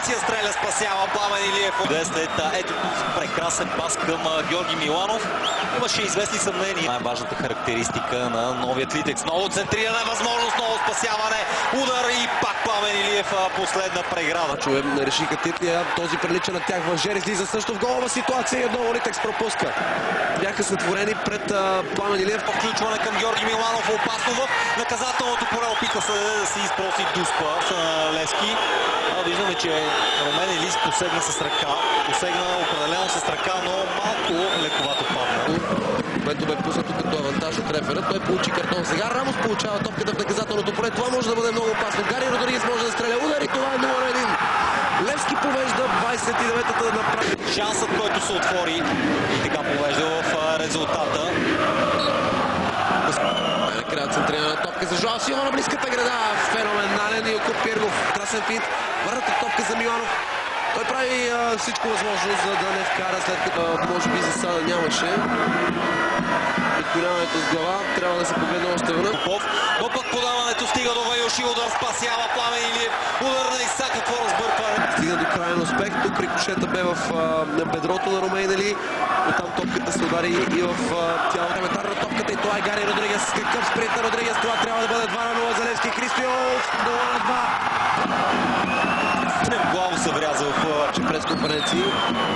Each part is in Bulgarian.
позиция стреля, спасява Пламен Илиев. След ето прекрасен пас към Георги Миланов. Имаше известни съмнения. Най-важната характеристика на новият Литекс. Ново центриране, възможност, ново спасяване. Удар и пак Пламен Илиев, последна преграда. Решиха Титлия, този прилича на тях. Въжер излиза също в голова ситуация и отново Литекс пропуска. Бяха сътворени пред Пламен Илиев. Включване към Георги Миланов, опасно в наказателното поле. Опитва се да си изпроси Дуспа на Левски. Виждаме, че Румен Илиев посегна с ръка. Посегна определено с ръка, но малко лековато падна. Което бе пуснато като авантаж от рефера. Той получи картон. Сега Рамос получава топката в наказателното поле. Това може да бъде много опасно. Гари Родригес може да стреля удар и това е 0-1. Левски повежда 29-та да направи. Шансът, който се отвори и така повежда в резултата. Накрая центрирана топка за Жоал Силва на близката града. Феноменален и Окуп Пиргов. Красен финт. Върната топка за Миланов. Той прави всичко възможно, за да не вкара, след като може би засада нямаше. Предпирането с глава. Трябва да се погледне още веднъж. Но пък подаването стига до Вайоши. Удар спасява Пламен Илиев. Удар на Иса, какво разбъркване. Стига до крайен успех. Тук рикошета бе в бедрото на Румен Илиев. Оттам топката се удари и в тяло. Елементарна топката и това е Гари Родригес. Какъв спринт на Родригес. Това трябва да бъде 2-0 за Левски. Криспиов 0-2. Главо се вряза в пресконференции.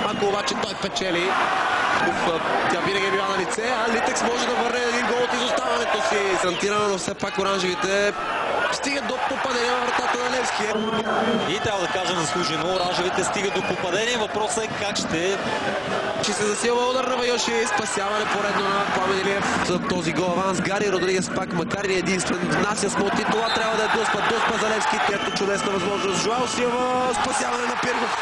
Ако обаче той печели, тя винаги е била на лице, а Литекс може да върне един гол от изоставането си. Гарантирано, но все пак оранжевите стигат до попадение на вратата на Левски. И трябва да кажем заслужено, оранжевите стигат до попадение. Въпросът е как ще се засилва удар на Вайоши. Спасяване поредно на Пламен Илиев. За този гол аванс Гари Родригес пак, макар и единствен, внася смути. Това трябва да е Дуспа за Левски. Ето чудесна възможност. Жоал Силва, спасяване на Пиргов.